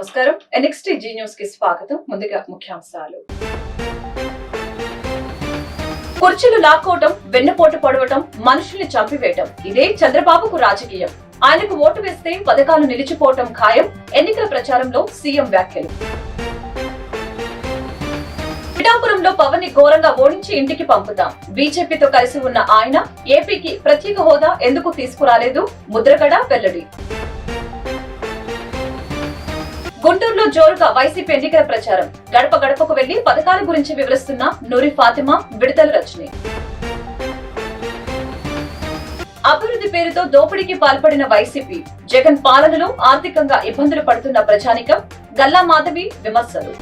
నమస్కారం. NXT G news కి స్వాగతం. ముందుగా ముఖ్యాంశాలు. కుర్చీలు లాక్కోవటం, వెన్నుపోటు పొడవటం, మనుషుల్ని చంపివేయటం ఇదే చంద్రబాబుకు రాజకీయం. ఆయనకు ఓటు వేస్తే పథకాలు నిలిచిపోవటం ఖాయం. ఎన్నికల ప్రచారంలో సీఎం వ్యాఖ్యలు. పిఠాపురంలో పవన్ ని ఘోరంగా ఓడించి ఇంటికి పంపుతాం. బీజేపీతో కలిసి ఉన్న ఆయన ఏపీకి ప్రత్యేక హోదా ఎందుకు తీసుకురాలేదు? ముద్రగడ వెల్లడి. గుంటూరులో జోరుగా వైసీపీ ఎన్నికల ప్రచారం. గడప గడపకు వెళ్లి పథకాల గురించి వివరిస్తున్న నూరి ఫాతిమా, విడతల రజని. అభివృద్ధి పేరుతో దోపిడీకి పాల్పడిన వైసీపీ, జగన్ పాలనలో ఆర్థికంగా ఇబ్బందులు పడుతున్న ప్రజానికం. గల్లా మాధవి విమర్శలు.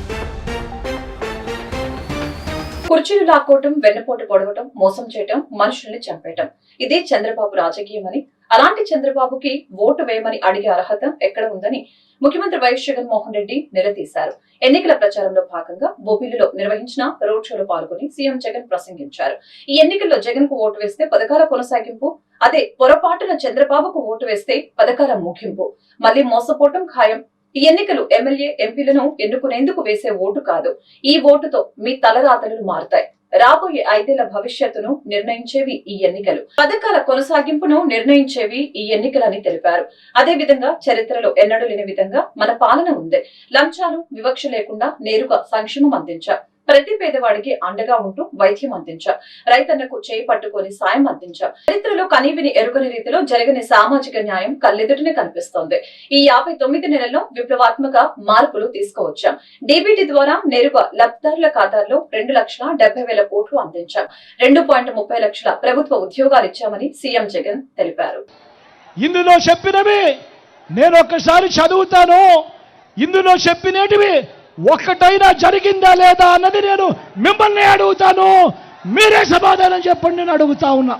కుర్చీలు లాక్కోవటం, వెన్నుపోటు పొడవటం, మోసం చేయటం, మనుషుల్ని చంపేయటం ఇదే చంద్రబాబు రాజకీయమని, అలాంటి చంద్రబాబుకి ఓటు వేయమని అడిగే అర్హత ఎక్కడ ఉందని ముఖ్యమంత్రి వైఎస్ జగన్మోహన్ రెడ్డి నిలదీశారు. ఎన్నికల ప్రచారంలో భాగంగా బొబ్బిలిలో నిర్వహించిన రోడ్ షోలో పాల్గొని సీఎం జగన్ ప్రసంగించారు. ఈ ఎన్నికల్లో జగన్ కు ఓటు వేస్తే పథకాల కొనసాగింపు, అదే పొరపాటున చంద్రబాబుకు ఓటు వేస్తే పథకాల ముగింపు. మళ్లీ మోసపోవటం ఖాయం. ఈ ఎన్నికలు ఎమ్మెల్యే, ఎంపీలను ఎన్నుకునేందుకు వేసే ఓటు కాదు. ఈ ఓటుతో మీ తలరాతలు మారుతాయి. రాబోయే 5 ఏళ్ల భవిష్యత్తును నిర్ణయించేవి ఈ ఎన్నికలు. పథకాల కొనసాగింపును నిర్ణయించేవి ఈ ఎన్నికలని తెలిపారు. అదే విధంగా చరిత్రలో ఎన్నడూ లేని విధంగా మన పాలన ఉంది. లంచాలు, వివక్ష లేకుండా నేరుగా సంక్షేమం అందించా. ప్రతి పేదవాడికి అండగా ఉంటూ వైద్యం అందించా. రైతన్నకు చేయి పట్టుకొని సాయం అందించా. చరిత్రలో కనీవిని ఎరుగని రీతిలో జరగని సామాజిక న్యాయం కళ్ళెదుటనే కనిపిస్తోంది. ఈ 59 నెలల్లో విప్లవాత్మక మార్పులు తీసుకువచ్చాం. డీబీటీ ద్వారా నేరుగా లబ్ధిదారుల ఖాతాల్లో 2,70,000 కోట్లు అందించాం. 2.30 లక్షల ప్రభుత్వ ఉద్యోగాలు ఇచ్చామని సీఎం జగన్ తెలిపారు. ఇందులో చెప్పినవి నేను ఒక్కసారి చదువుతాను. ఇందులో చెప్పినటివి ఒక్కటైనా జరిగిందా లేదా అన్నది నేను మిమ్మల్ని అడుగుతాను. మీరే సమాధానం చెప్పండి నేను అడుగుతా ఉన్నా.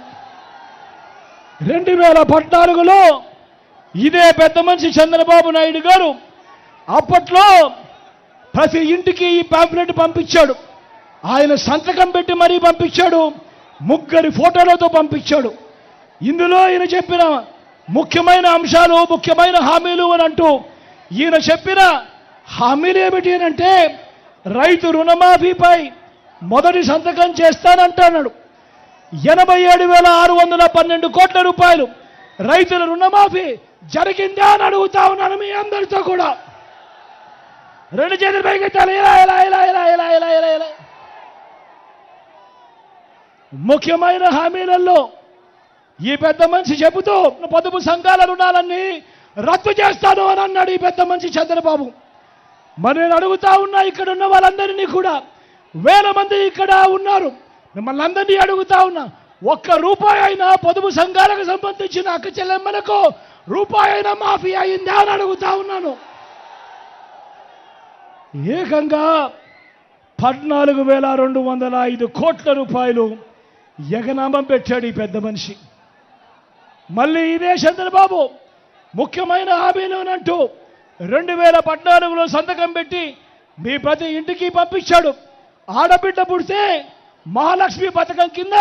2014లో ఇదే పెద్ద మనిషి చంద్రబాబు నాయుడు గారు అప్పట్లో ప్రతి ఇంటికి ఈ పాంప్లెట్ పంపించాడు. ఆయన సంతకం పెట్టి మరీ పంపించాడు. 3 ఫోటోలతో పంపించాడు. ఇందులో ఈయన చెప్పిన ముఖ్యమైన అంశాలు, ముఖ్యమైన హామీలు అని అంటూ ఈయన చెప్పిన హామీలు ఏమిటి అంటే, రైతు రుణమాఫీపై మొదటి సంతకం చేస్తానంటున్నాడు. 87,612 కోట్ల రూపాయలు రైతుల రుణమాఫీ జరిగిందా అని అడుగుతా ఉన్నాను మీ అందరితో కూడా. 2 చేతులు పైకెత్తాలి. ముఖ్యమైన హామీలలో ఈ పెద్ద మనిషి చెబుతూ పొదుపు సంఘాల రుణాలన్నీ రద్దు చేస్తాను అని అన్నాడు ఈ పెద్ద మనిషి చంద్రబాబు. మరి నేను అడుగుతా ఉన్నా, ఇక్కడ ఉన్న వాళ్ళందరినీ కూడా, 1000 మంది ఇక్కడ ఉన్నారు, మిమ్మల్ని అందరినీ అడుగుతా ఉన్నా, ₹1 అయినా పొదుపు సంఘాలకు సంబంధించిన అక్క చెల్లెమ్మలకు రూపాయి అయినా మాఫీ అయిందా అని అడుగుతా ఉన్నాను. ఏకంగా 14,205 కోట్ల రూపాయలు ఎగనామం పెట్టాడు ఈ పెద్ద మనిషి. మళ్ళీ ఇదే చంద్రబాబు ముఖ్యమైన హామీలు అంటూ 2014లో సంతకం పెట్టి మీ ప్రతి ఇంటికి పంపించాడు. ఆడబిడ్డ పుడితే మహాలక్ష్మి పథకం కింద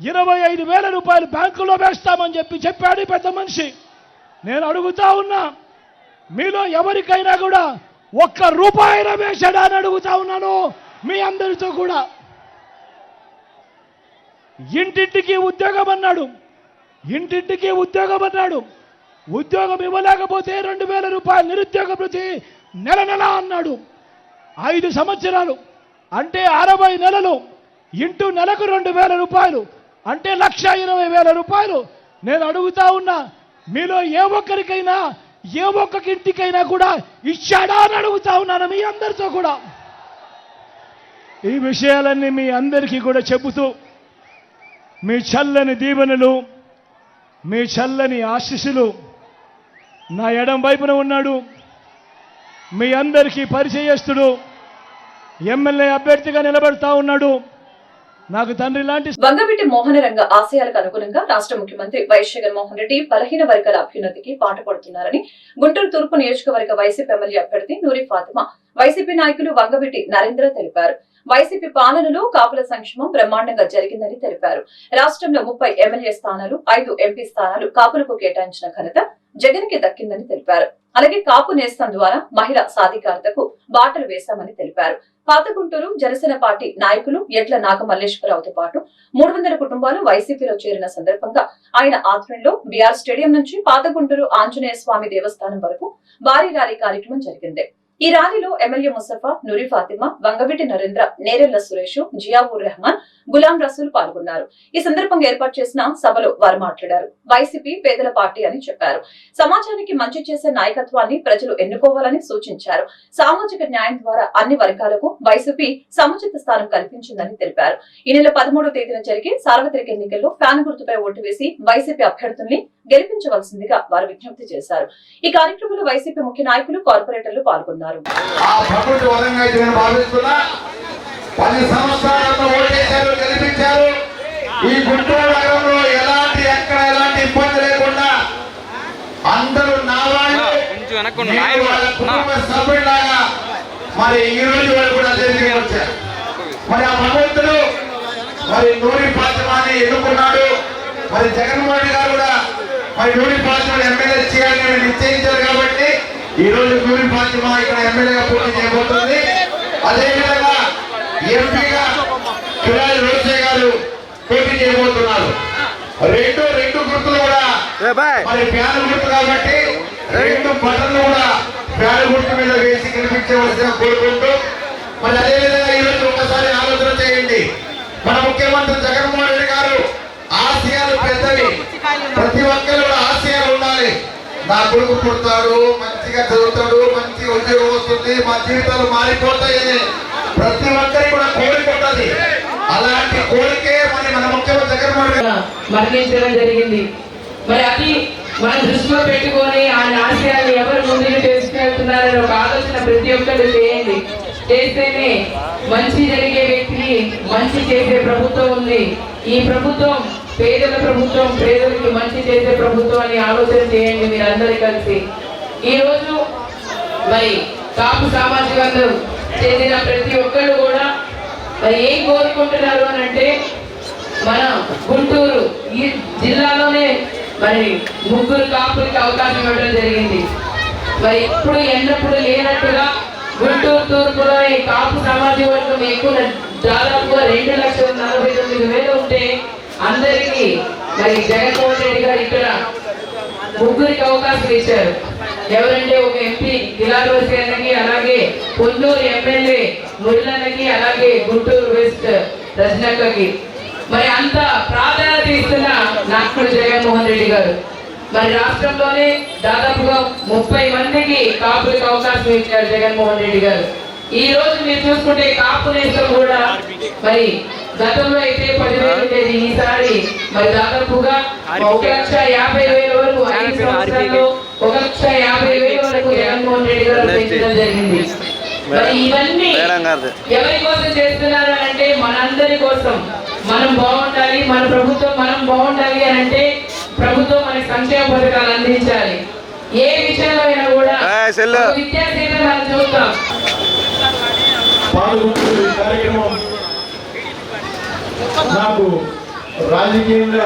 25,000 రూపాయలు బ్యాంకులో వేస్తామని చెప్పాడు ఈ పెద్ద మనిషి. నేను అడుగుతా ఉన్నా, మీలో ఎవరికైనా కూడా ₹1 అయినా వేశాడా అని అడుగుతా ఉన్నాను మీ అందరితో కూడా. ఇంటింటికి ఉద్యోగం అన్నాడు. ఇంటింటికి ఉద్యోగం అన్నాడు. ఉద్యోగం ఇవ్వలేకపోతే 2,000 రూపాయలు నిరుద్యోగ భృతి నెల నెల అన్నాడు. 5 సంవత్సరాలు అంటే 60 నెలలు ఇంటూ నెలకు 2,000 రూపాయలు అంటే 1,20,000 రూపాయలు. నేను అడుగుతా ఉన్నా, మీలో ఏ ఒక్కరికైనా, ఏ ఒక్క ఇంటికైనా కూడా ఇచ్చాడా అని అడుగుతా ఉన్నాను మీ అందరితో కూడా. ఈ విషయాలన్నీ మీ అందరికీ కూడా చెబుతూ, మీ చల్లని దీవెనలు, మీ చల్లని ఆశీస్సులు నా ఎడం వైపున ఉన్నాడు. మీ అందరికీ పరిచయస్తుడు, ఎమ్మెల్యే అభ్యర్థిగా నిలబడతా ఉన్నాడు. నాకు తండ్రి లాంటి వంగవీటి మోహన రంగ ఆశయాలకు అనుగుణంగా రాష్ట్ర ముఖ్యమంత్రి వైఎస్ జగన్మోహన్ రెడ్డి బలహీన వర్గాల అభ్యున్నతికి పాటుపడుతున్నారని గుంటూరు తూర్పు నియోజకవర్గ వైసీపీ ఎమ్మెల్యే అభ్యర్థి నూరి ఫాతిమా, వైసీపీ నాయకులు వంగవీటి నరేంద్ర తెలిపారు. వైసీపీ పాలనలో కాపుల సంక్షేమం బ్రహ్మాండంగా జరిగిందని తెలిపారు. రాష్ట్రంలో 30 ఎమ్మెల్యే స్థానాలు, 5 ఎంపీ స్థానాలు కాపులకు కేటాయించిన ఘనత జగన్ కి దక్కిందని తెలిపారు. అలాగే కాపు నేస్తం ద్వారా మహిళా సాధికారతకు బాటలు వేశామని తెలిపారు. పాత గుంటూరు జనసేన పార్టీ నాయకులు ఎడ్ల నాగమల్లేశ్వరరావుతో పాటు 300 కుటుంబాలు వైసీపీలో చేరిన సందర్భంగా ఆయన ఆధ్వర్యంలో బీఆర్ స్టేడియం నుంచి పాత గుంటూరు ఆంజనేయ స్వామి దేవస్థానం వరకు భారీ ర్యాలీ కార్యక్రమం జరిగింది. ఈ ర్యాలీలో ఎమ్మెల్యే ముస్తఫా, నూరి ఫాతిమా, వంగవీటి నరేంద్ర, నేరెళ్ల సురేష్, జియావుర్ రెహమాన్, గులాం రసూల్ పాల్గొన్నారు. ఈ సందర్భంగా ఏర్పాటు చేసిన సభలో వారు మాట్లాడారు. వైసీపీ పేదల పార్టీ అని చెప్పారు. సమాజానికి మంచి చేసే నాయకత్వాన్ని ప్రజలు ఎన్నుకోవాలని సూచించారు. సామాజిక న్యాయం ద్వారా అన్ని వర్గాలకు వైసీపీ సముచిత స్థానం కల్పించిందని తెలిపారు. ఈ నెల 13వ తేదీన జరిగే సార్వత్రిక ఎన్నికల్లో ఫ్యాన్ గుర్తుపై ఓటు వేసి వైసీపీ అభ్యర్థుల్ని గెలిపించవలసిందిగా వారు విజ్ఞప్తి చేశారు. ఈ కార్యక్రమంలో వైసీపీ ముఖ్య నాయకులు, కార్పొరేటర్లు పాల్గొన్నారు. 10 సంవత్సరాలలో ఓటేశారు, గెలిపించారు. ఈ గుంటూరు నగరంలో ఎలాంటి ఇబ్బంది లేకుండా అందరూ నా వాళ్ళు కుటుంబ సభ్యులాగా మరి ఈ రోజు వాళ్ళు కూడా జరిగి వచ్చారు. మరి ఆ భగవంతుడు మరి నూరి ఫాతిమాని ఎన్నుకున్నాడు. మరి జగన్మోహన్ రెడ్డి గారు కూడా మరి నూరి ఫాతిమా ఎమ్మెల్యే చేయాలని నిశ్చయించారు కాబట్టి ఈ రోజు నూరి ఫాతిమా ఇక్కడ ఎమ్మెల్యేగా పోటీ చేయబోతుంది. అదేవిధంగా ఎంపీగా కిరాయి రోసే గారు పోటీ చేయబోతున్నారు. రెండు గుర్తులు కూడా మరి ఫ్యాన్ గుర్తు కాబట్టి 2 బటన్లు కూడా ఫ్యాన్ గుర్తు మీద వేసి గెలిపించవలసిన కోరుకుంటూ మరి అదేవిధంగా ఈరోజు ఒకసారి ఆలోచన చేయండి. మన ముఖ్యమంత్రి జగన్మోహన్ రెడ్డి గారు ఆశయాలు పెద్దవి, ప్రతి ఒక్కరు కూడా ఆశయాలు ఉండాలి. నా కొడుకు పుడతాడు, మంచిగా చదువుతాడు, మంచి ఉద్యోగం వస్తుంది, మా జీవితాలు మారిపోతాయని ప్రతి ఒక్కరికి కూడా కోరిక ఉంటుంది. అలాంటి కోరికే మరి మన ముఖ్యమంత్రి జగన్మోహన్ రెడ్డి మరణించడం జరిగింది. మరి అది మనం దృష్టిలో పెట్టుకొని ఆయన ఆశయాన్ని ఎవరు ముందుకు తీసుకెళ్తున్నారని ఒక ఆలోచన ప్రతి ఒక్కరు చేయండి. చేస్తేనే మంచి జరిగే వ్యక్తిని మంచి చేసే ప్రభుత్వం ఉంది. ఈ ప్రభుత్వం పేదల ప్రభుత్వం, పేదలకి మంచి చేసే ప్రభుత్వం అని ఆలోచన చేయండి మీరందరూ కలిసి. ఈ రోజు మరి కాపు సామాజిక వర్గం చెందిన ప్రతి ఒక్కరు కూడా మరి ఏం కోరుకుంటున్నారు అని అంటే, మన గుంటూరు ఈ జిల్లాలోనే మరి 3 కాపులకి అవకాశం ఇవ్వడం జరిగింది. మరి ఇప్పుడు ఎన్నప్పుడు లేనట్టుగా గుంటూరు తూర్పులో ఈ కాపు సామాజిక వర్గం ఎక్కువ దాదాపుగా 2,49,000 ఉంటే అందరికీ మరి జగన్మోహన్ రెడ్డి గారు ఇక్కడ 3కి అవకాశం ఇచ్చారు. ఎవరంటే ఒక ఎంపీ కిలారోసి అన్నకి, అలాగే పొన్నూరు ఎమ్మెల్యే మురళన్నకి, అలాగే గుంటూరు వెస్ట్ రజనక్కకి మరి అంత ప్రాధాన్యత ఇస్తున్న నాయకుడు జగన్మోహన్ రెడ్డి గారు. మరి రాష్ట్రంలోనే దాదాపుగా 30 మందికి కాపులకు అవకాశం ఇచ్చారు జగన్మోహన్ రెడ్డి గారు. ఈ రోజు మీరు చూసుకుంటే కాపు నేస్తం కూడా మరి గతంలో అయితే 10,000 ఉండేది, ఈసారి మరి దాదాపుగా 1,50,000 వరకు 5 సంవత్సరాల్లో 1,50,000 వరకు జగన్మోహన్ రెడ్డి గారు పెంచడం జరిగింది. మరి ఇవన్నీ ఎవరి కోసం చేస్తున్నారు అంటే మనందరి కోసం. మనం బాగుండాలి, మన ప్రభుత్వం మనం బాగుండాలి అని అంటే ప్రభుత్వం మనకి సంక్షేమ పథకాలు అందించాలి. ఏ విషయంలో అయినా కూడా విద్యాసేన మనం చూస్తాం. కార్యక్రమం నాకు రాజకీయంగా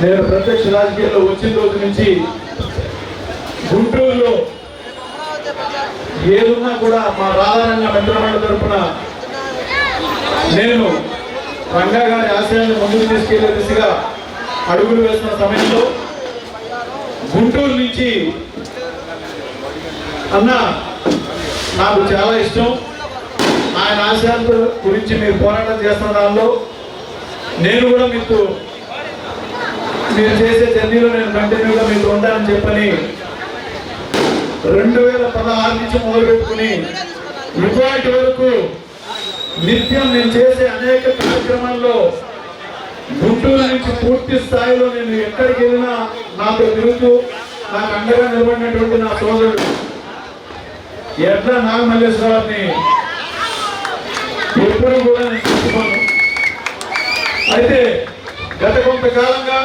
నేను ప్రత్యక్ష రాజకీయాల్లో వచ్చిన రోజు నుంచి గుంటూరులో ఏదున్నా కూడా మా రాధారంగ మిత్రమండలి తరఫున నేను రంగా గారి ఆశయాన్ని ముందుకు తీసుకెళ్లే దిశగా అడుగులు వేస్తున్న సమయంలో గుంటూరు నుంచి అన్న నాకు చాలా ఇష్టం, ఆయన ఆశయాల గురించి మీరు పోరాటం చేస్తున్న దానిలో నేను కూడా మీకు మీరు చేసే జర్నీలో నేను కంటిన్యూగా మీకు ఉంటానని చెప్పని 2016 నుంచి మొదలుపెట్టుకుని ఇప్పటి వరకు నిత్యం నేను చేసే అనేక కార్యక్రమాల్లో గుంటూరు నుంచి పూర్తి స్థాయిలో నేను ఎక్కడికి వెళ్ళినా నాతో తిరుగుతూ నాకు అండగా నిలబడినటువంటి నా సోదరుడు ఎడ్ల నాగమల్లేశ్వరరావుని ఎప్పుడు కూడా నేను చూసుకోను. అయితే గత కొంతకాలంగా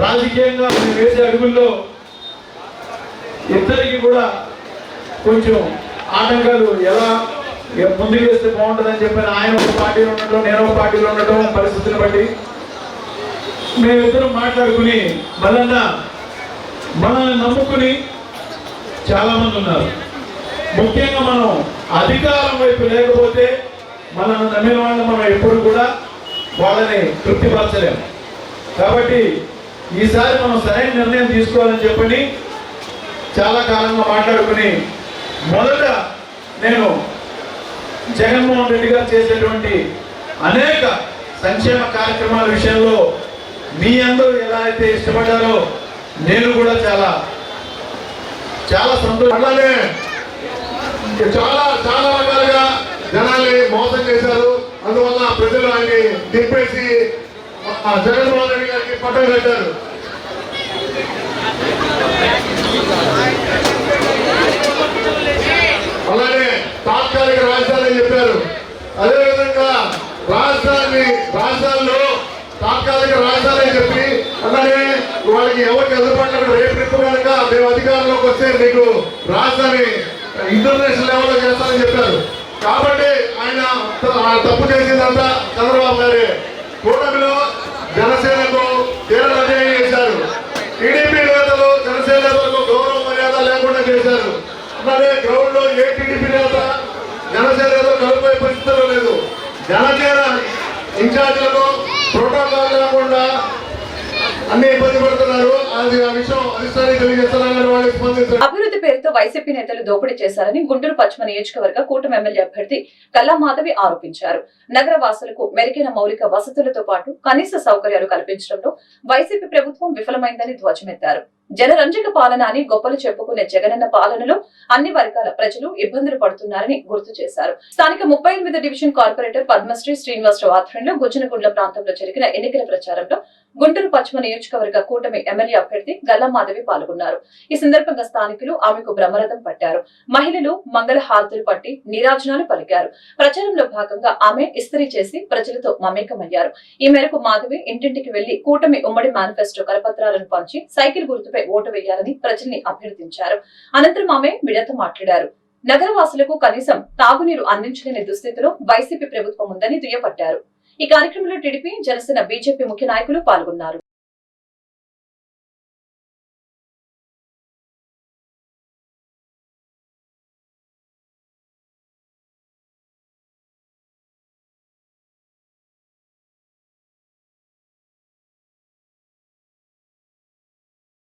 రాజకీయంగా నేను వేసే అడుగుల్లో ఇద్దరికి కూడా కొంచెం ఆటంకాలు ఎలా ముందుకు వేస్తే బాగుంటుందని చెప్పిన ఆయన ఒక పార్టీలో ఉండటం, నేను ఒక పార్టీలో ఉండటం, పరిస్థితిని బట్టి మేమిద్దరం మాట్లాడుకుని మనల్ని నమ్ముకుని చాలామంది ఉన్నారు. ముఖ్యంగా మనం అధికారం వైపు లేకపోతే మనల్ని నమ్మిన వాళ్ళని మనం ఎప్పుడు కూడా వాళ్ళని తృప్తిపరచలేము. కాబట్టి ఈసారి మనం సరైన నిర్ణయం తీసుకోవాలని చెప్పని చాలా కాలంగా మాట్లాడుకుని మొదట నేను జగన్మోహన్ రెడ్డి గారు చేసేటువంటి అనేక సంక్షేమ కార్యక్రమాల విషయంలో మీ అందరూ ఎలా అయితే ఇష్టపడ్డారో నేను కూడా చాలా చాలా సంతోషం. అలానే చాలా చాలా రకాలుగా జనాల్ని మోసం చేశారు. అందువల్ల ప్రజలు ఆయన్ని దింపేసి జగన్మోహన్ రెడ్డి గారికి పట్టం కట్టారు. అలానే తాత్కాలిక రాజధాని చెప్పారు. అదేవిధంగా రాజధానిలో తాత్కాలిక రాజధాని చెప్పి అలానే వాళ్ళకి ఎవరికి ఎదురుపడినప్పుడు రేపు రేపు కనుక మేము అధికారంలోకి వస్తే మీకు రాజధాని ఇంటర్నేషనల్ లెవెల్లో చేస్తామని చెప్పారు. కాబట్టి ఆయన తప్పు చేసిందంతా చంద్రబాబు గారే. కూటమిలో జనసేనకు తీవ్ర అన్యాయం చేశారు. టీడీపీ నేతలు జనసేన నేతలకు గౌరవ మర్యాద లేకుండా చేశారు. అలానే గ్రౌండ్ లో ఏ టీడీపీ నేత జనసేన నేతలు కలుపుకునే పరిస్థితుల్లో లేదు. జనసేన ఇన్ఛార్జీలకు ప్రోటోకాల్ లేకుండా అన్ని ఇబ్బంది పడుతున్నారు. అది ఆ విషయం అధిష్టానికి తెలియజేస్తారని వాళ్ళు స్పందించారు. అభివృద్ధి పేరుతో వైసీపీ నేతలు దోపిడీ చేశారని గుంటూరు పశ్చిమ నియోజకవర్గ కూటమి ఎమ్మెల్యే అభ్యర్థి కల్లా మాధవి ఆరోపించారు. నగర వాసులకు మెరుగైన మౌలిక వసతులతో పాటు కనీస సౌకర్యాలు కల్పించడంలో వైసీపీ ప్రభుత్వం విఫలమైందని ధ్వజమెత్తారు. జనరంజక పాలన అని గొప్పలు చెప్పుకునే జగనన్న పాలనలో అన్ని వర్గాల ప్రజలు ఇబ్బందులు పడుతున్నారని గుర్తు చేశారు. స్థానిక 38వ డివిజన్ కార్పొరేటర్ పద్మశ్రీ శ్రీనివాసరావు ఆధ్వర్యంలో గుజ్జనగుండ్ల ప్రాంతంలో జరిగిన ఎన్నికల ప్రచారంలో గుంటూరు పశ్చిమ నియోజకవర్గ కూటమి ఎమ్మెల్యే అభ్యర్థి గల్లా మాధవి పాల్గొన్నారు. ఈ సందర్భంగా స్థానికులు ఆమెకు బ్రహ్మరథం పట్టారు. మహిళలు మంగళ హారతులు పట్టి నీరాజనాలు పలికారు. ప్రచారంలో భాగంగా ఆమె ఇస్త్రీ చేసి ప్రజలతో మమేకమయ్యారు. ఈ మేరకు మాధవి ఇంటింటికి వెళ్లి కూటమి ఉమ్మడి మేనిఫెస్టో కరపత్రాలను పంచి సైకిల్ గుర్తుపై ఓటు వేయాలని ప్రజల్ని అభ్యర్థించారు. అనంతరం ఆమె మీడియాతో మాట్లాడారు. నగరవాసులకు కనీసం తాగునీరు అందించలేని దుస్థితిలో వైసీపీ ప్రభుత్వం ఉందని దుయ్యబట్టారు. ఈ కార్యక్రమంలో టీడీపీ, జనసేన, బీజేపీ ముఖ్య నాయకులు పాల్గొన్నారు.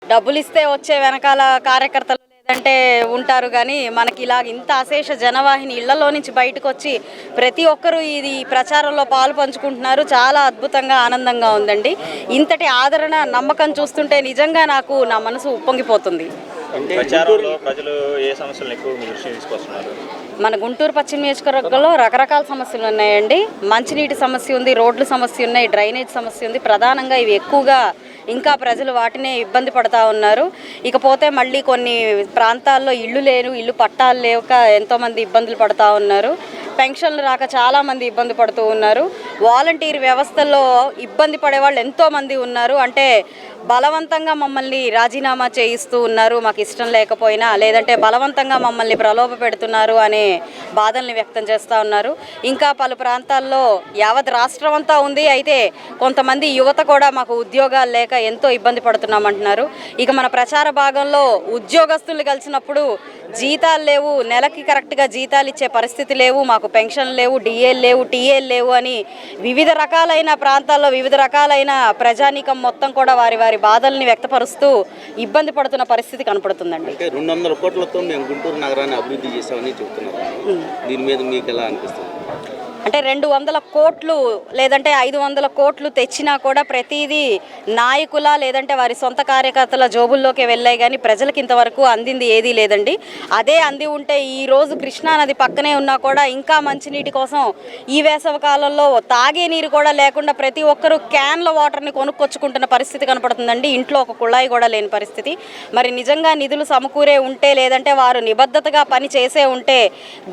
డబ్బులు ఇస్తే వచ్చే వెనకాల కార్యకర్తలు లేదంటే ఉంటారు, కానీ మనకి ఇలా ఇంత అశేష జనవాహిని ఇళ్లలో నుంచి బయటకు వచ్చి ప్రతి ఒక్కరూ ఇది ప్రచారంలో పాలు పంచుకుంటున్నారు. చాలా అద్భుతంగా ఆనందంగా ఉందండి. ఇంతటి ఆదరణ, నమ్మకం చూస్తుంటే నిజంగా నాకు నా మనసు ఉప్పొంగిపోతుంది. ప్రచారంలో ప్రజలు ఏ సమస్యలను ఎక్కువ దృష్టికి తీసుకొస్తున్నారు? మన గుంటూరు పశ్చిమ నియోజకవర్గంలో రకరకాల సమస్యలు ఉన్నాయండి. మంచినీటి సమస్య ఉంది, రోడ్ల సమస్య ఉన్నాయి, డ్రైనేజ్ సమస్య ఉంది. ప్రధానంగా ఇవి ఎక్కువగా ఇంకా ప్రజలు వాటినే ఇబ్బంది పడతా ఉన్నారు. ఇకపోతే మళ్ళీ కొన్ని ప్రాంతాల్లో ఇల్లు పట్టాలు లేక ఎంతోమంది ఇబ్బందులు పడతా ఉన్నారు. పెన్షన్లు రాక చాలామంది ఇబ్బంది పడుతూ ఉన్నారు. వాలంటీర్ వ్యవస్థలో ఇబ్బంది పడేవాళ్ళు ఎంతోమంది ఉన్నారు. అంటే బలవంతంగా మమ్మల్ని రాజీనామా చేయిస్తూ ఉన్నారు, మాకు ఇష్టం లేకపోయినా, లేదంటే బలవంతంగా మమ్మల్ని ప్రలోభ పెడుతున్నారు అనే బాధల్ని వ్యక్తం చేస్తూ ఉన్నారు. ఇంకా పలు ప్రాంతాల్లో యావత్ రాష్ట్రం అంతా ఉంది, అయితే కొంతమంది యువత కూడా మాకు ఉద్యోగాలు లేక ఎంతో ఇబ్బంది పడుతున్నామంటున్నారు. ఇక మన ప్రచార భాగంలో ఉద్యోగస్తులు కలిసినప్పుడు జీతాలు లేవు, నెలకి కరెక్ట్గా జీతాలు ఇచ్చే పరిస్థితి లేవు, మాకు పెన్షన్ లేవు, డిఏలు లేవు, టీఏలు లేవు అని వివిధ రకాలైన ప్రాంతాల్లో వివిధ రకాలైన ప్రజానీకం మొత్తం కూడా వారి బాధల్ని వ్యక్తపరుస్తూ ఇబ్బంది పడుతున్న పరిస్థితి కనపడుతుందండి. అంటే 200 కోట్లతో మేము గుంటూరు నగరాన్ని అభివృద్ధి చేసామని చెప్తున్నారు. దీని మీద మీకు ఎలా అనిపిస్తుంది? అంటే 200 కోట్లు లేదంటే 500 కోట్లు తెచ్చినా కూడా ప్రతిదీ నాయకుల లేదంటే వారి సొంత కార్యకర్తల జోబుల్లోకి వెళ్ళాయి, కానీ ప్రజలకు ఇంతవరకు అందింది ఏదీ లేదండి. అదే అంది ఉంటే ఈరోజు కృష్ణానది పక్కనే ఉన్నా కూడా ఇంకా మంచినీటి కోసం ఈ వేసవి కాలంలో తాగే నీరు కూడా లేకుండా ప్రతి ఒక్కరూ క్యాన్ల వాటర్ని కొనుక్కొచ్చుకుంటున్న పరిస్థితి కనపడుతుందండి. ఇంట్లో ఒక కుళాయి కూడా లేని పరిస్థితి. మరి నిజంగా నిధులు సమకూరే ఉంటే లేదంటే వారు నిబద్ధతగా పని చేసే ఉంటే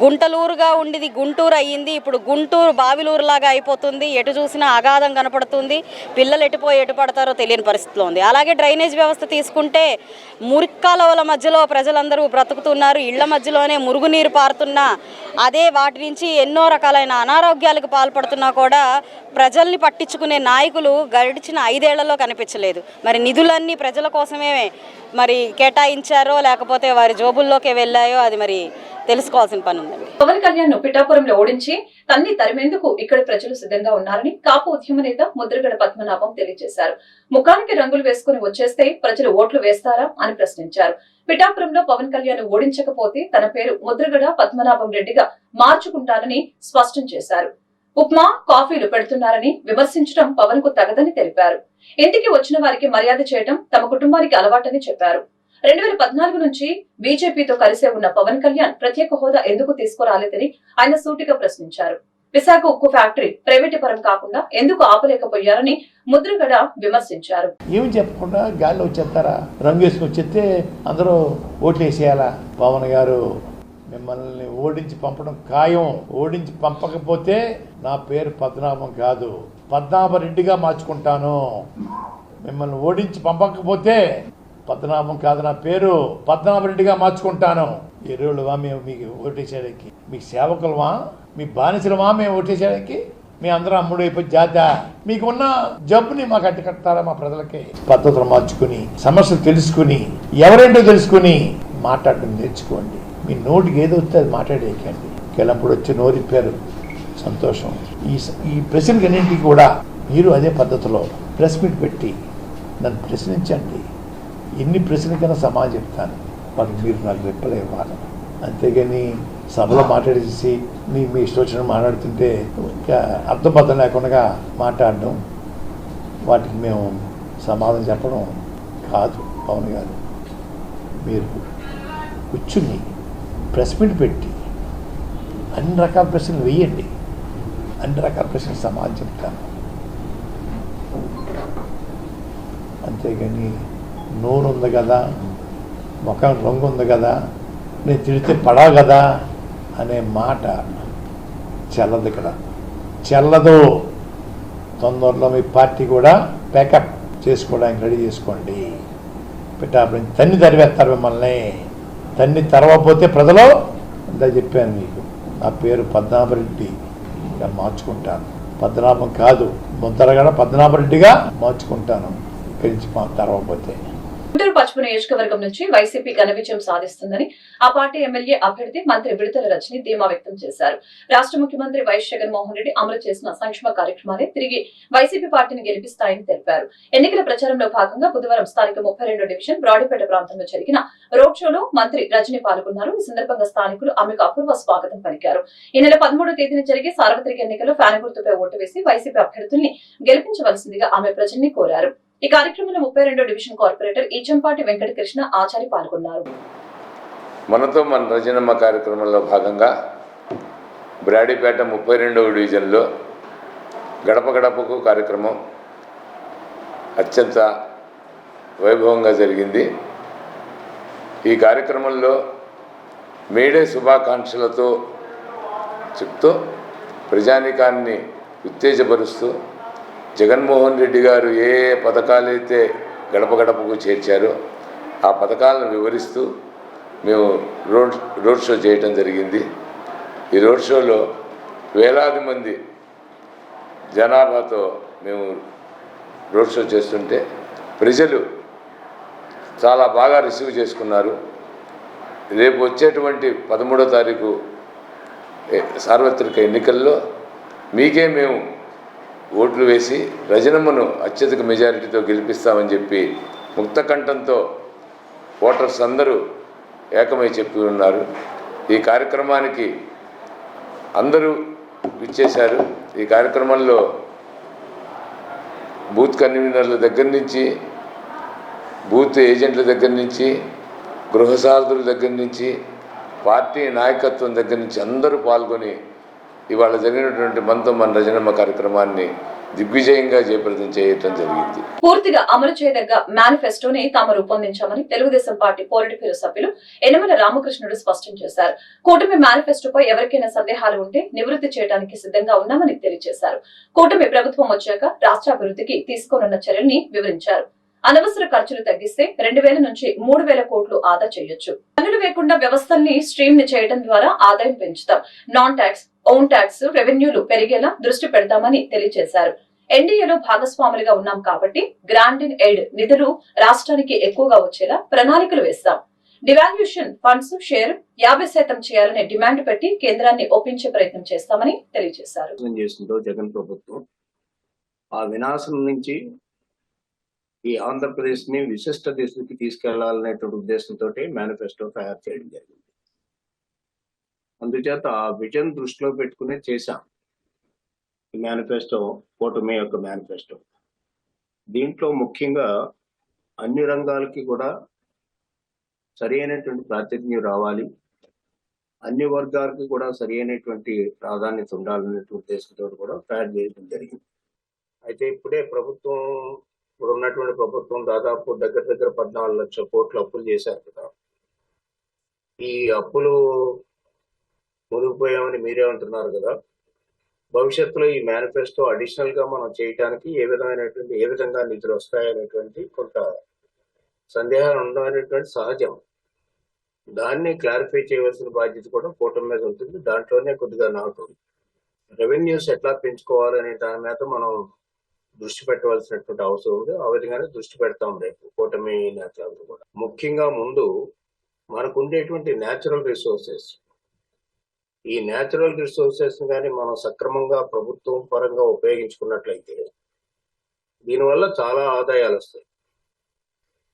గుంటలూరుగా ఉండేది గుంటూరు అయ్యింది. ఇప్పుడు గుంటూరు బావిలూరులాగా అయిపోతుంది. ఎటు చూసినా అగాధం కనపడుతుంది. పిల్లలు ఎటుపోయి ఎటు పడతారో తెలియని పరిస్థితిలో ఉంది. అలాగే డ్రైనేజ్ వ్యవస్థ తీసుకుంటే మురిక్కాలవల మధ్యలో ప్రజలందరూ బ్రతుకుతున్నారు. ఇళ్ల మధ్యలోనే మురుగునీరు పారుతున్నా అదే వాటి నుంచి ఎన్నో రకాలైన అనారోగ్యాలకు పాల్పడుతున్నా కూడా ప్రజల్ని పట్టించుకునే నాయకులు గడిచిన 5 ఏళ్లలో కనిపించలేదు. మరి నిధులన్నీ ప్రజల కోసమే మరి కేటాయించారో లేకపోతే వారి జోబుల్లోకే వెళ్ళాయో అది మరి తెలుసుకోవాల్సిన పని ఉందండి. పవన్ కళ్యాణ్ ను పిఠాపురంలో ఓడించి తన్ని తరిమేందుకు ఇక్కడ ప్రజలు సిద్ధంగా ఉన్నారని కాపు ఉద్యమ నేత ముద్రగడ పద్మనాభం తెలియజేశారు. ముఖానికి రంగులు వేసుకుని వచ్చేస్తే ప్రజలు ఓట్లు వేస్తారా అని ప్రశ్నించారు. పిఠాపురంలో పవన్ కళ్యాణ్ ఓడించకపోతే తన పేరు ముద్రగడ పద్మనాభం రెడ్డిగా మార్చుకుంటానని స్పష్టం చేశారు. ఉప్మా కాఫీలు పెడుతున్నారని విమర్శించడం పవన్ కు తగదని తెలిపారు. ఇంటికి వచ్చిన వారికి మర్యాద చేయడం తమ కుటుంబానికి అలవాటని చెప్పారు. 2014 నుంచి బీజేపీతో కలిసే ఉన్న పవన్ కళ్యాణ్ ప్రత్యేక హోదా ఎందుకు తీసుకురాలేదని ఆయన సూటిగా ప్రశ్నించారు. విశాఖ ఉక్కు ఫ్యాక్టరీ ప్రైవేటు పరం కాకుండా ఎందుకు ఆపలేకపోయారని ముద్రగడ విమర్శించారు. ఏమి చెప్పకుండా గాల్లో వచ్చేస్తారా? రంగు వేసుకు వచ్చేస్తే అందరూ ఓట్లు వేసేయాలా? పవన్ గారు మిమ్మల్ని ఓడించి పంపడం ఖాయం. ఓడించి పంపకపోతే నా పేరు పద్మనాభం కాదు, పద్మనాభరెడ్డిగా మార్చుకుంటాను. మిమ్మల్ని ఓడించి పంపకపోతే పద్మనాభం కాదు, నా పేరు పద్మనాభరెడ్డిగా మార్చుకుంటాను. ఎరువులువా మేము మీకు ఓటేసేయడానికి? మీకు సేవకులమా? మీ బానిసలమా మేము ఓటేసేయడానికి? మీ అందరూ అమ్ముడు అయిపోయి జాత మీకున్న జబ్బుని మాకు అడ్డుకట్టారా? మా ప్రజలకి పద్ధతులు మార్చుకుని సమస్యలు తెలుసుకుని ఎవరేంటో తెలుసుకుని మాట్లాడడం నేర్చుకోండి. మీ నోటికి ఏదో వస్తే అది మాట్లాడేయకండి. కెలంపుడు వచ్చి నోరిప్పారు, సంతోషం. ఈ ప్రశ్నలకి అన్నింటికి కూడా మీరు అదే పద్ధతిలో ప్రెస్ మీట్ పెట్టి నన్ను ప్రశ్నించండి. ఎన్ని ప్రశ్నలకైనా సమాధానం చెప్తాను. మరి మీరు నాకు రెప్పలే ఇవ్వాలి. అంతేగాని సభలో మాట్లాడేసి మీ ఇష్టం వచ్చిన మాట్లాడుతుంటే అర్థబద్ధం లేకుండా మాట్లాడడం, వాటికి మేము సమాధానం చెప్పడం కాదు. పవన్ గారు, మీరు కూర్చుని ప్రెస్ మీట్ పెట్టి అన్ని రకాల ప్రశ్నలు వేయండి. అన్ని రకాల ప్రశ్నలు సమాధానం చెప్తాను. అంతేగాని నోరు ఉంది కదా, ముఖం రంగు ఉంది కదా, నేను తిడితే పడవు కదా అనే మాట చెల్లదు. ఇక్కడ చెల్లదు. తొందరలో మీ పార్టీ కూడా ప్యాకప్ చేసుకోవడానికి రెడీ చేసుకోండి. పిఠాపురం తన్ని తరివేస్తారు మిమ్మల్ని. తన్ని తరవకపోతే ప్రజలు అంతా చెప్పాను మీకు. నా పేరు పద్మనాభరెడ్డిగా మార్చుకుంటాను. పద్మనాభం కాదు, ముద్రగడ పద్మనాభరెడ్డిగా మార్చుకుంటాను ఇక్కడి నుంచి తరవకపోతే. గుంటూరు పశ్చిమ నియోజకవర్గం నుంచి వైసీపీ ఘన విజయం సాధిస్తుందని ఆ పార్టీ ఎమ్మెల్యే అభ్యర్థి మంత్రి విడుదల రజని ధీమా వ్యక్తం చేశారు. రాష్ట్ర ముఖ్యమంత్రి వైఎస్ జగన్మోహన్ రెడ్డి అమలు చేసిన సంక్షేమ కార్యక్రమాలే తిరిగి వైసీపీ పార్టీని గెలిపిస్తాయని తెలిపారు. ఎన్నికల ప్రచారంలో భాగంగా బుధవారం స్థానిక 32వ డివిజన్ బ్రాడీపేట ప్రాంతంలో జరిగిన రోడ్ షోలో మంత్రి రజని పాల్గొన్నారు. ఈ సందర్భంగా స్థానికులు ఆమెకు అపూర్వ స్వాగతం పలికారు. ఈ నెల 13వ తేదీన జరిగే సార్వత్రిక ఎన్నికల్లో ఫ్యాన్ గుర్తుపై ఓటు వేసి వైసీపీ అభ్యర్థుల్ని గెలిపించవలసిందిగా ఆమె ప్రజల్ని కోరారు. ఈ కార్యక్రమంలో 32వ డివిజన్ కార్పొరేటర్ ఈచంపాటి వెంకటకృష్ణ ఆచారి పాల్గొన్నారు. మనతో మన రజనమ్మ కార్యక్రమంలో భాగంగా బ్రాడీపేట 32వ డివిజన్లో గడప గడపకు కార్యక్రమం అత్యంత వైభవంగా జరిగింది. ఈ కార్యక్రమంలో మేడే శుభాకాంక్షలతో చెప్తూ ప్రజానీకాన్ని ఉత్తేజపరుస్తూ జగన్మోహన్ రెడ్డి గారు ఏ పథకాలైతే గడప గడపకు చేర్చారో ఆ పథకాలను వివరిస్తూ మేము రోడ్ షో చేయటం జరిగింది. ఈ రోడ్ షోలో వేలాది మంది జనాభాతో మేము రోడ్ షో చేస్తుంటే ప్రజలు చాలా బాగా రిసీవ్ చేసుకున్నారు. రేపు వచ్చేటువంటి 13వ తారీఖు సార్వత్రిక ఎన్నికల్లో మీకే మేము ఓట్లు వేసి రజనమ్మను అత్యధిక మెజారిటీతో గెలిపిస్తామని చెప్పి ముక్తకంఠంతో ఓటర్స్ అందరూ ఏకమై చెప్పి ఉన్నారు. ఈ కార్యక్రమానికి అందరూ విచ్చేశారు. ఈ కార్యక్రమంలో బూత్ కన్వీనర్ల దగ్గర నుంచి, బూత్ ఏజెంట్ల దగ్గర నుంచి, గృహసారథుల దగ్గర నుంచి, పార్టీ నాయకత్వం దగ్గర నుంచి అందరూ పాల్గొని ఇవాళ జరిగినటువంటి మనతో మన రజనమ్మ కార్యక్రమాన్ని దిగ్విజయంగా జయప్రదం చేయటం జరిగింది. పూర్తిగా అమలు చేయదగ్గ మేనిఫెస్టోని తాము రూపొందించామని తెలుగుదేశం పార్టీ పోలిట్ బ్యూరో సభ్యులు యనమల రామకృష్ణుడు స్పష్టం చేశారు. కూటమి మేనిఫెస్టోపై ఎవరికైనా సందేహాలు ఉంటే నివృత్తి చేయడానికి సిద్ధంగా ఉన్నామని తెలియజేశారు. కూటమి ప్రభుత్వం వచ్చాక రాష్ట్ర అభివృద్ధికి తీసుకోనున్న చర్యల్ని వివరించారు. అనవసర ఖర్చులు తగ్గిస్తే 2,000 నుంచి 3,000 కోట్లు ఆదా చేయొచ్చు. పన్నులు వేయకుండా వ్యవస్థల్ని స్ట్రీమ్ ని చేయడం ద్వారా ఆదాయం పెంచుతాం. నాన్ ట్యాక్స్, ఓన్ ట్యాక్స్ రెవెన్యూలు పెరిగేలా దృష్టి పెడతామని తెలియజేశారు. ఎన్డీఏలో భాగస్వాములుగా ఉన్నాం కాబట్టి గ్రాంట్ ఇన్ ఎయిడ్ నిధులు రాష్ట్రానికి ఎక్కువగా వచ్చేలా ప్రణాళికలు వేస్తాం. డివాల్యూషన్ ఫండ్స్ షేర్ 50% చేయాలనే డిమాండ్ పెట్టి కేంద్రాన్ని ఒప్పించే ప్రయత్నం చేస్తామని తెలియజేశారు. జగన్ ప్రభుత్వం ఆ వినాశం నుంచి ఈ ఆంధ్రప్రదేశ్ ని విశిష్ట దిశకి తీసుకెళ్లాలనేటువంటి ఉద్దేశంతో మేనిఫెస్టో తయారు చేయడం జరిగింది. అందుచేత ఆ విజన్ దృష్టిలో పెట్టుకునే చేశాం ఈ మేనిఫెస్టో, కూటమి యొక్క మేనిఫెస్టో. దీంట్లో ముఖ్యంగా అన్ని రంగాలకి కూడా సరి అయినటువంటి ప్రాతినిధ్యం రావాలి, అన్ని వర్గాలకి కూడా సరి అయినటువంటి ప్రాధాన్యత ఉండాలనేటువంటి ఉద్దేశంతో కూడా తయారు చేయడం జరిగింది. అయితే ఇప్పుడే ఇప్పుడు ఉన్నటువంటి ప్రభుత్వం దాదాపు దగ్గర 14 లక్షల కోట్ల అప్పులు చేశారు కదా. ఈ అప్పులు మునిగిపోయామని మీరే అంటున్నారు కదా. భవిష్యత్తులో ఈ మేనిఫెస్టో అడిషనల్ గా మనం చేయడానికి ఏ విధంగా నిధులు వస్తాయనేటువంటి కొంత సందేహాలు ఉండడం సహజం. దాన్ని క్లారిఫై చేయవలసిన బాధ్యత కూడా కూటమి మీద ఉంటుంది. దాంట్లోనే కొద్దిగా నాకు రెవెన్యూస్ ఎట్లా పెంచుకోవాలనే దాని మీద మనం దృష్టి పెట్టవలసినటువంటి అవసరం ఉంది. ఆ విధంగానే దృష్టి పెడతాం రేపు కూటమి నేతలందరూ కూడా. ముఖ్యంగా ముందు మనకు ఉండేటువంటి న్యాచురల్ రిసోర్సెస్, ఈ న్యాచురల్ రిసోర్సెస్ కానీ మనం సక్రమంగా ప్రభుత్వం పరంగా ఉపయోగించుకున్నట్లయితే దీనివల్ల చాలా ఆదాయాలు వస్తాయి.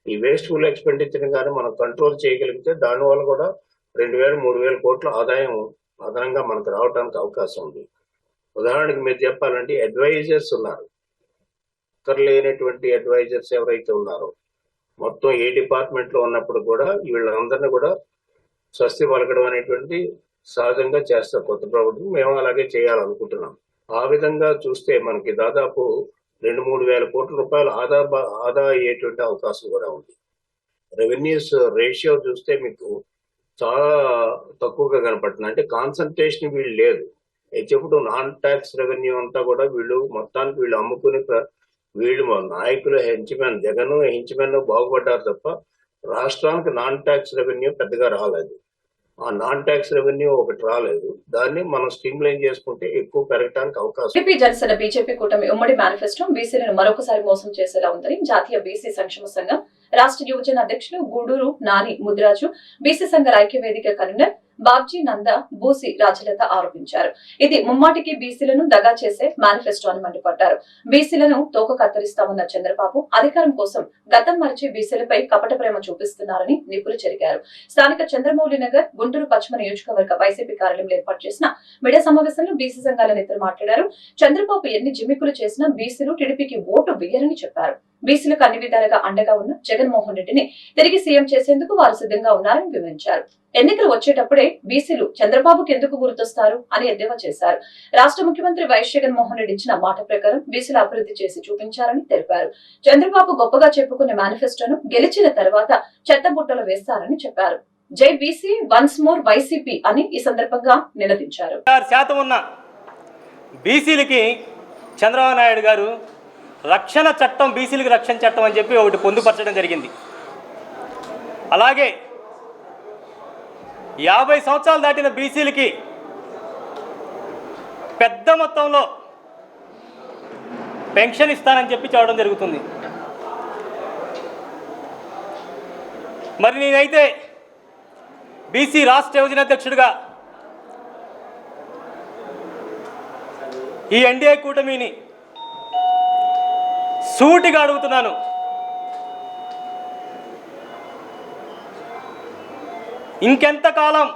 ఈ వేస్ట్ఫుల్ ఎక్స్పెండిచర్ కానీ మనం కంట్రోల్ చేయగలిగితే దానివల్ల కూడా 2,000-3,000 కోట్ల ఆదాయం అదనంగా మనకు రావడానికి అవకాశం ఉంది. ఉదాహరణకి మీరు చెప్పాలంటే అడ్వైజర్స్ ఉన్నారు, లేనటువంటి అడ్వైజర్స్ ఎవరైతే ఉన్నారో మొత్తం ఏ డిపార్ట్మెంట్ లో ఉన్నప్పుడు కూడా వీళ్ళందరినీ కూడా స్వస్తి పలకడం అనేటువంటి సహజంగా చేస్తారు కొత్త ప్రభుత్వం. మేము అలాగే చేయాలనుకుంటున్నాం. ఆ విధంగా చూస్తే మనకి దాదాపు 2-3 వేల కోట్ల రూపాయలు ఆదా అయ్యేటువంటి అవకాశం కూడా ఉంది. రెవెన్యూస్ రేషియో చూస్తే మీకు చాలా తక్కువగా కనపడుతుంది. అంటే కాన్సన్ట్రేషన్ వీళ్ళు లేదు. చెప్పుడు నాన్ ట్యాక్స్ రెవెన్యూ అంతా కూడా మొత్తానికి వీళ్ళు అమ్ముకుని వీళ్ళు నాయకులు హెంచ్మెన్, జగన్ హెంచ్మెన్ బాగుపడ్డారు తప్ప రాష్ట్రానికి నాన్ ట్యాక్స్ రెవెన్యూ పెద్దగా రాలేదు. ఆ నాన్ ట్యాక్స్ రెవెన్యూ ఒకటి రాలేదు. దాన్ని మనం స్ట్రీమ్ లైన్ చేసుకుంటే ఎక్కువ పెరగడానికి అవకాశం. టీడీపీ జనసేన బీజేపీ కూటమి ఉమ్మడి మేనిఫెస్టో బీసీలను మరొకసారి మోసం చేసేలా ఉందని జాతీయ బీసీ సంక్షేమ సంఘం రాష్ట్ర యువజన అధ్యక్షులు గూడూరు నాని ముదిరాజు, బీసీ సంఘ ఐక్యవేదిక కన్వీనర్ బాబ్జీ నంద బూసి రాజలత ఆరోపించారు. ఇది ముమ్మాటికి బీసీలను దగా చేసే మేనిఫెస్టో అని మండిపడ్డారు. బీసీలను తోక కత్తిరిస్తామన్న చంద్రబాబు అధికారం కోసం గతం మరిచి బీసీలపై కపట ప్రేమ చూపిస్తున్నారని నిప్పులు చెరిగారు. స్థానిక చంద్రమౌళి నగర్ గుంటూరు పశ్చిమ నియోజకవర్గ వైసీపీ కార్యాలయంలో ఏర్పాటు చేసిన మీడియా సమావేశంలో బీసీ సంఘాల నేతలు మాట్లాడారు. చంద్రబాబు ఎన్ని జిమ్మికులు చేసినా బీసీలు టీడీపీకి ఓటు వేయరని చెప్పారు. బీసీలకు అన్ని విధాలుగా అండగా ఉన్న జగన్మోహన్ రెడ్డిని తిరిగి సీఎం చేసేందుకు వారు సిద్ధంగా ఉన్నారని వివరించారు. ఎన్నికలు వచ్చేటప్పుడే బీసీలు చంద్రబాబుకి ఎందుకు గుర్తొస్తారు అని ఎద్దేవా చేశారు. రాష్ట్ర ముఖ్యమంత్రి వైఎస్ జగన్మోహన్ రెడ్డి ఇచ్చిన మాట ప్రకారం బీసీలు అభివృద్ధి చేసి చూపించారని తెలిపారు. చంద్రబాబు గొప్పగా చెప్పుకునే మేనిఫెస్టోను గెలిచిన తర్వాత చెత్తబుట్టలు వేస్తారని చెప్పారు. జై బీసీ వన్స్ మోర్ వైసీపీ అని ఈ సందర్భంగా నినదించారు. బీసీలకి చంద్రబాబు నాయుడు గారు రక్షణ చట్టం, బీసీలకు రక్షణ చట్టం అని చెప్పి ఒకటి పొందుపరచడం జరిగింది. అలాగే 50 సంవత్సరాలు దాటిన బీసీలకి పెద్ద మొత్తంలో పెన్షన్ ఇస్తానని చెప్పి చెప్పడం జరుగుతుంది. మరి నేనైతే బీసీ రాష్ట్ర యువజన అధ్యక్షుడిగా ఈ ఎన్డీఏ కూటమిని సూటిగా అడుగుతున్నాను. ఇంకెంతకాలం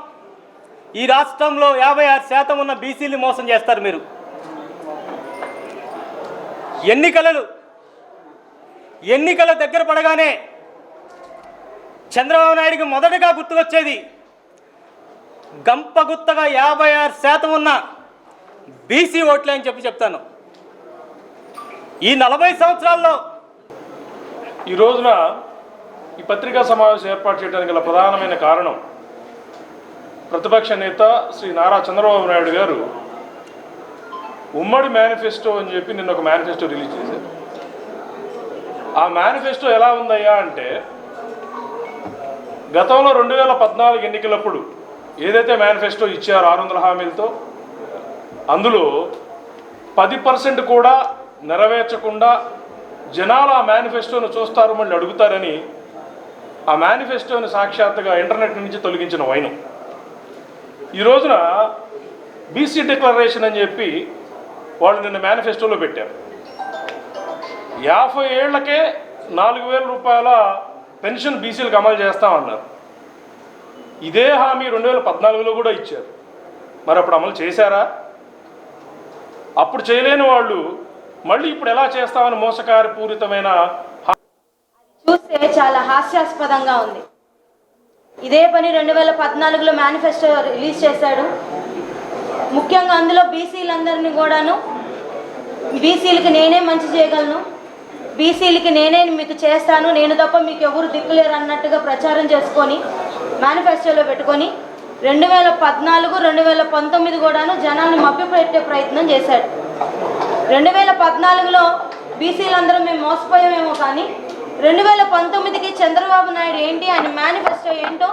ఈ రాష్ట్రంలో 56% ఉన్న బీసీలు మోసం చేస్తారు మీరు? ఎన్నికల దగ్గర పడగానే చంద్రబాబు నాయుడికి మొదటగా గుర్తుకొచ్చేది గంపగుత్తగా 56% ఉన్న బీసీ ఓట్లే అని చెప్తాను. ఈ 40 సంవత్సరాల్లో ఈ రోజున ఈ పత్రికా సమావేశం ఏర్పాటు చేయడానికి గల ప్రధానమైన కారణం ప్రతిపక్ష నేత శ్రీ నారా చంద్రబాబు నాయుడు గారు ఉమ్మడి మేనిఫెస్టో అని చెప్పి నిన్న ఒక మేనిఫెస్టో రిలీజ్ చేశారు. ఆ మేనిఫెస్టో ఎలా ఉందయ్యా అంటే గతంలో 2014 ఎన్నికలప్పుడు ఏదైతే మేనిఫెస్టో ఇచ్చారో 600 హామీలతో అందులో 10% కూడా నెరవేర్చకుండా జనాలు ఆ మేనిఫెస్టోను చూస్తారు మళ్ళీ అడుగుతారని ఆ మేనిఫెస్టోని సాక్షాత్తుగా ఇంటర్నెట్ నుంచి తొలగించిన వైనం. ఈ రోజున బీసీ డిక్లరేషన్ అని చెప్పి వాళ్ళు నిన్న మేనిఫెస్టోలో పెట్టారు. 50 ఏళ్లకే 4,000 రూపాయల పెన్షన్ బీసీలకు అమలు చేస్తామన్నారు. ఇదే హామీ 2014లో కూడా ఇచ్చారు. మరి అప్పుడు అమలు చేశారా? అప్పుడు చేయలేని వాళ్ళు మళ్ళీ ఇప్పుడు ఎలా చేస్తామని మోసకారపూరితమైన చూస్తే చాలా హాస్యాస్పదంగా ఉంది. ఇదే పని 2014లో మేనిఫెస్టో రిలీజ్ చేశాడు. ముఖ్యంగా అందులో బీసీలందరినీ కూడాను బీసీలకి నేనే మంచి చేయగలను, బీసీలకి నేనే మీకు చేస్తాను, నేను తప్ప మీకు ఎవరు దిక్కులేరు అన్నట్టుగా ప్రచారం చేసుకొని మేనిఫెస్టోలో పెట్టుకొని 2014, 2019 కూడాను జనాన్ని మభ్యపెట్టే ప్రయత్నం చేశాడు. 2014లో బీసీలందరూ మేము మోసపోయామేమో, కానీ 2019కి చంద్రబాబు నాయుడు ఏంటి, ఆయన మేనిఫెస్టో ఏంటో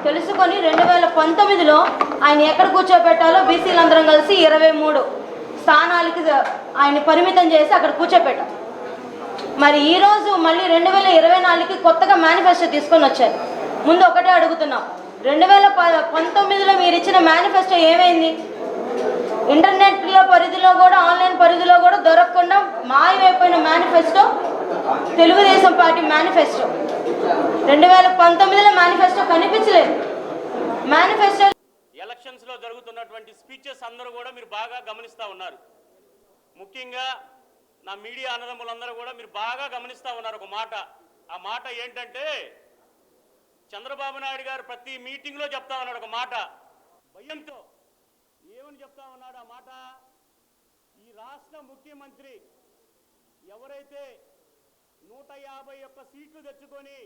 తెలుసుకొని 2019లో ఆయన ఎక్కడ కూర్చోబెట్టాలో బీసీలందరం కలిసి 23 స్థానాలకి ఆయన పరిమితం చేసి అక్కడ కూర్చోబెట్టాం. మరి ఈరోజు మళ్ళీ 2024కి కొత్తగా మేనిఫెస్టో తీసుకొని వచ్చారు. ముందు ఒకటే అడుగుతున్నాం, 2019లో మీరు ఇచ్చిన మేనిఫెస్టో ఏమైంది? ఇంటర్నెట్లో పరిధిలో కూడా ఆన్లైన్ పరిధిలో కూడా దొరకకుండా మాయమైపోయిన మేనిఫెస్టో తెలుగుదేశం పార్టీ మేనిఫెస్టో. 2019లో మేనిఫెస్టో కనిపించలేదు. మేనిఫెస్టో ఎలక్షన్స్లో జరుగుతున్నటువంటి స్పీచెస్ అందరూ కూడా మీరు బాగా గమనిస్తూ ఉన్నారు. ముఖ్యంగా నా మీడియా అన్నదమ్ములందరూ కూడా మీరు బాగా గమనిస్తూ ఉన్నారు ఒక మాట. ఆ మాట ఏంటంటే చంద్రబాబు నాయుడు గారు ప్రతి మీటింగ్లో చెప్తా ఉన్నాడు ఒక మాట, భయంతో. ఏమని చెప్తా ఉన్నాడు ఆ మాట? ఈ రాష్ట్ర ముఖ్యమంత్రి ఎవరైతే 151 సీట్లు తెచ్చుకొని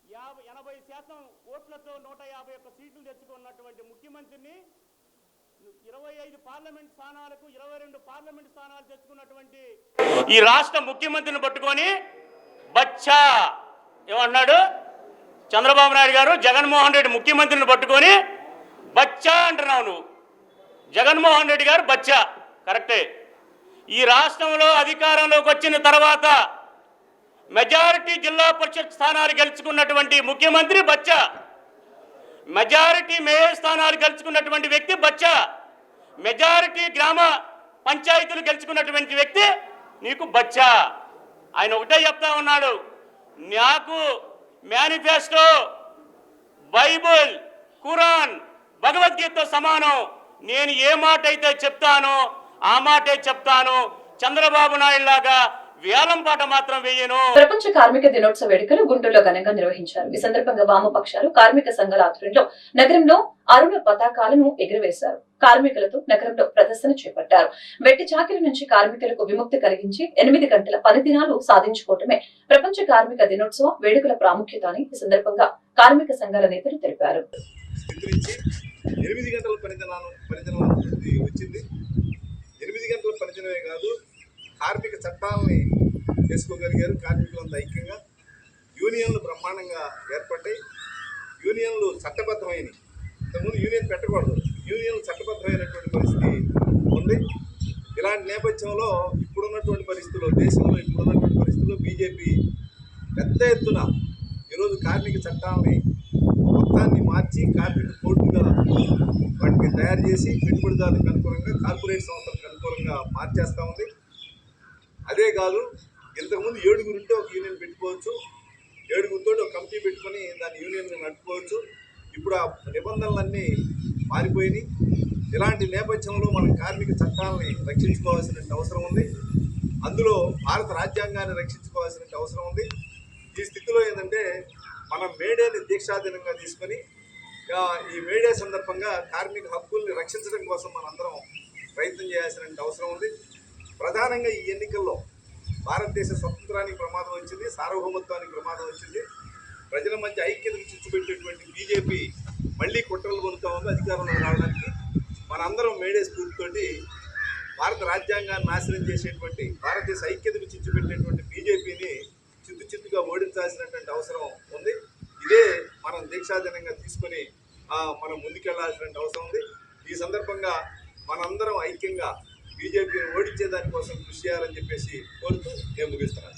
80% ఓట్లతో 151 సీట్లు తెచ్చుకున్నటువంటి ముఖ్యమంత్రిని 25 పార్లమెంట్ స్థానాలకు 22 పార్లమెంట్ స్థానాలు తెచ్చుకున్నటువంటి ఈ రాష్ట్ర ముఖ్యమంత్రిని పట్టుకొని బచ్చా ఏమన్నాడు చంద్రబాబు నాయుడు గారు? జగన్మోహన్ రెడ్డి ముఖ్యమంత్రిని పట్టుకొని బచ్చా అంటున్నావు నువ్వు. జగన్మోహన్ రెడ్డి గారు బచ్చా, కరెక్టే. ఈ రాష్ట్రంలో అధికారంలోకి వచ్చిన తర్వాత మెజారిటీ జిల్లా పరిషత్ స్థానాలు గెలుచుకున్నటువంటి ముఖ్యమంత్రి బచ్చా, మెజారిటీ మేయర్ స్థానాలు గెలుచుకున్నటువంటి వ్యక్తి బచ్చా, మెజారిటీ గ్రామ పంచాయతీలు గెలుచుకున్నటువంటి వ్యక్తి నీకు బచ్చా. ఆయన ఒకటే చెప్తా ఉన్నాడు, నాకు మేనిఫెస్టో బైబుల్ ఖురాన్ భగవద్గీతతో సమానం, నేను ఏ మాట అయితే చెప్తానో ఆ మాటే చెప్తాను, చంద్రబాబు నాయుడు లాగా వేలం పాట మాత్రం వేయను. ప్రపంచ కార్మిక దినోత్సవ వేడుకలు గుంటూరులో ఘనంగా నిర్వహించారు. ఈ సందర్భంగా వామపక్షాలు కార్మిక సంఘాల ఆధ్వర్యంలో నగరంలో అరుణ పతాకాలను ఎగురవేశారు. కార్మికులతో నగరంలో ప్రదర్శన చేపట్టారు. వెట్టి చాకిరి నుంచి కార్మికులకు విముక్తి కలిగించి 8 గంటల పని దినాలు సాధించుకోవటమే ప్రపంచ కార్మిక దినోత్సవ వేడుకల ప్రాముఖ్యత అని ఈ సందర్భంగా కార్మిక సంఘాల నేతలు తెలిపారు. 8 గంటల పనిదినం వచ్చింది. 8 గంటల పనిదినమే కాదు, కార్మిక చట్టాలని చేసుకోగలిగారు. కార్మికులంతా ఐక్యంగా యూనియన్లు బ్రహ్మాండంగా ఏర్పడ్డాయి. యూనియన్లు చట్టబద్ధమైనవి. ఇంతకుముందు యూనియన్ పెట్టకూడదు, యూనియన్లు చట్టబద్ధమైనటువంటి పరిస్థితి ఉంది. ఇలాంటి నేపథ్యంలో ఇప్పుడున్నటువంటి పరిస్థితుల్లో, దేశంలో ఇప్పుడున్నటువంటి పరిస్థితుల్లో బీజేపీ పెద్ద ఎత్తున ఈరోజు కార్మిక చట్టాలని మొత్తాన్ని మార్చి కార్మిక కోర్టుగా వాటిని తయారు చేసి పెట్టుబడిదారులకు అనుకూలంగా, కార్పొరేట్ సంస్థలకు అనుకూలంగా మార్చేస్తూ ఉంది. అదే కాదు, ఇంతకుముందు 7 ఉంటే ఒక యూనియన్ పెట్టుకోవచ్చు, 7 ఒక కమిటీ పెట్టుకొని దాన్ని యూనియన్ నడుపుకోవచ్చు. ఇప్పుడు ఆ నిబంధనలన్నీ మారిపోయినాయి. ఇలాంటి నేపథ్యంలో మనం కార్మిక చట్టాలని రక్షించుకోవాల్సిన అవసరం ఉంది. అందులో భారత రాజ్యాంగాన్ని రక్షించుకోవాల్సిన అవసరం ఉంది. ఈ స్థితిలో ఏంటంటే మనం మేడేని దీక్షాదినంగా తీసుకొని ఈ మేడే సందర్భంగా కార్మిక హక్కుల్ని రక్షించడం కోసం మనందరం ప్రయత్నం చేయాల్సిన అవసరం ఉంది. ప్రధానంగా ఈ ఎన్నికల్లో భారతదేశ స్వతంత్రానికి ప్రమాదం వచ్చింది, సార్వభౌమత్వానికి ప్రమాదం వచ్చింది. ప్రజల మధ్య ఐక్యతకు చిచ్చుపెట్టేటువంటి బీజేపీ మళ్ళీ కుట్రలు కొనుక్తా ఉంది అధికారంలో రావడానికి. మనందరం మేడే స్ఫూర్తితోటి భారత రాజ్యాంగాన్ని నాశనం చేసేటువంటి, భారతదేశ ఐక్యతకు చిచ్చుపెట్టేటువంటి బీజేపీని చిత్తుగా ఓడించాల్సినటువంటి అవసరం ఉంది. ఇదే మనం దీక్షాదినంగా తీసుకొని మనం ముందుకెళ్లాల్సినటువంటి అవసరం ఉంది. ఈ సందర్భంగా మనందరం ఐక్యంగా బీజేపీని ఓడించే దానికోసం కృషి చేయాలని చెప్పేసి కోరుతూ నేను ముగిస్తున్నాను.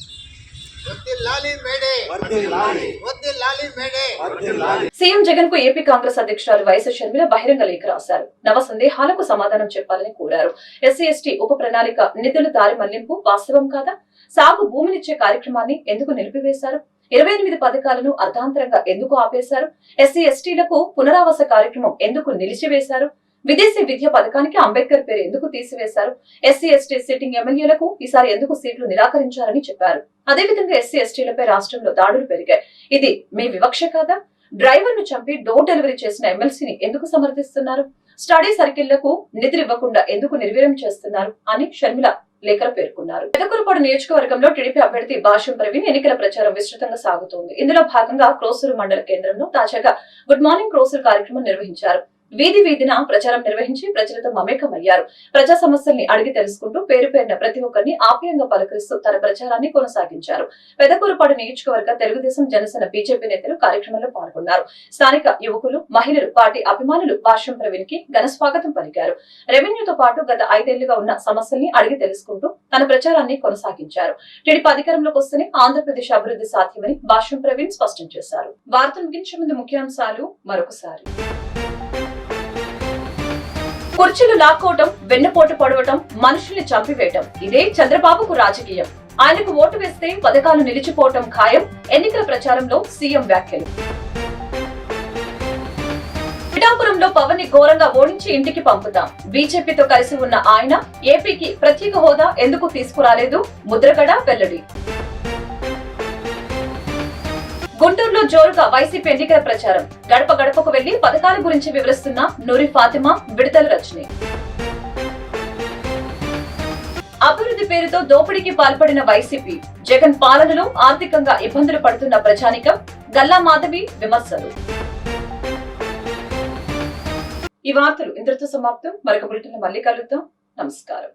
సీఎం జగన్ కు ఏపీ కాంగ్రెస్ అధ్యక్షురాలు వైఎస్ షర్మిల బహిరంగ లేఖ రాశారు. నవ సందేహాలకు సమాధానం చెప్పాలని కోరారు. ఎస్సీ ఎస్టీ ఉప ప్రణాళిక నిధుల దారి మళ్లింపు వాస్తవం కాదా? సాగు భూమినిచ్చే కార్యక్రమాన్ని ఎందుకు నిలిపివేశారు? 28 పథకాలను అర్ధాంతరంగా ఎందుకు ఆపేశారు? ఎస్సీ ఎస్టీలకు పునరావాస కార్యక్రమం ఎందుకు నిలిచివేశారు? విదేశీ విద్య పథకానికి అంబేద్కర్ పేరు ఎందుకు తీసివేశారు? ఎస్సీ ఎస్టీ సిట్టింగ్ ఎమ్మెల్యేలకు ఈసారి ఎందుకు సీట్లు నిరాకరించారని చెప్పారు. అదేవిధంగా ఎస్సీ ఎస్టీలపై రాష్ట్రంలో దాడులు పెరిగాయి. ఇది మీ వివక్ష కాదా? డ్రైవర్ ను చంపి డోర్ డెలివరీ చేసిన ఎమ్మెల్సీని ఎందుకు సమర్థిస్తున్నారు? స్టడీ సర్కిళ్లకు నిధులు ఇవ్వకుండా ఎందుకు నిర్వీర్యం చేస్తున్నారు అని షర్మిల లేఖలు పేర్కొన్నారు. పెదకూరుపాడు నియోజకవర్గంలో టీడీపీ అభ్యర్థి భాష్యం ప్రవీణ్ ఎన్నికల ప్రచారం విస్తృతంగా సాగుతోంది. ఇందులో భాగంగా క్రోసూరు మండల కేంద్రంలో తాజాగా గుడ్ మార్నింగ్ క్రోసూరు కార్యక్రమం నిర్వహించారు. వీధి వీధిన ప్రచారం నిర్వహించి ప్రజలతో మమేకమయ్యారు. ప్రజా సమస్యల్ని అడిగి తెలుసుకుంటూ పేరు పేరున ప్రతి ఒక్కరిని ఆప్యాయంగా పలకరిస్తూ తన ప్రచారాన్ని కొనసాగించారు. పెదకూరుపాడు నియోజకవర్గ తెలుగుదేశం జనసేన బీజేపీ నేతలు కార్యక్రమంలో పాల్గొన్నారు. స్థానిక యువకులు, మహిళలు, పార్టీ అభిమానులు భాష్యం ప్రవీణ్ కి ఘన స్వాగతం పలికారు. రెవెన్యూతో పాటు గత 5 ఏళ్లుగా ఉన్న సమస్యల్ని అడిగి తెలుసుకుంటూ తన ప్రచారాన్ని కొనసాగించారు. టీడీపీ అధికారంలోకి వస్తేనే ఆంధ్రప్రదేశ్ అభివృద్ధి సాధ్యమని భాష్యం ప్రవీణ్ స్పష్టం చేశారు. వార్తలు ముగించే ముందు ముఖ్యాంశాలు మరొకసారి. కుర్చీలు లాక్కోవటం, వెన్నుపోటు పొడవటం, మనుషుల్ని చంపివేయటం ఇదే చంద్రబాబుకు రాజకీయం. ఆయనకు ఓటు వేస్తే పథకాలు నిలిచిపోవటం ఖాయం. ఎన్నికల ప్రచారంలో సీఎం వ్యాఖ్యలు. పిఠాపురంలో పవన్ ని ఘోరంగా ఓడించి ఇంటికి పంపుతాం. బీజేపీతో కలిసి ఉన్న ఆయన ఏపీకి ప్రత్యేక హోదా ఎందుకు తీసుకురాలేదు? ముద్రగడ వెల్లడి. గుంటూరులో జోరుగా వైసీపీ ఎన్నికల ప్రచారం. గడప గడపకు వెళ్లి పథకాల గురించి వివరిస్తున్న నూరి ఫాతిమా, విడతల రజని. అభివృద్ధి పేరుతో దోపిడీకి పాల్పడిన వైసీపీ. జగన్ పాలనలో ఆర్థికంగా ఇబ్బందులు పడుతున్న ప్రజానికం. గల్లా మాధవి విమర్శలు. ఈ వార్తలు ఇంతటితో సమాప్తం. మరొక బులెటిన్ లో మళ్ళీ కలుద్దాం. నమస్కారం.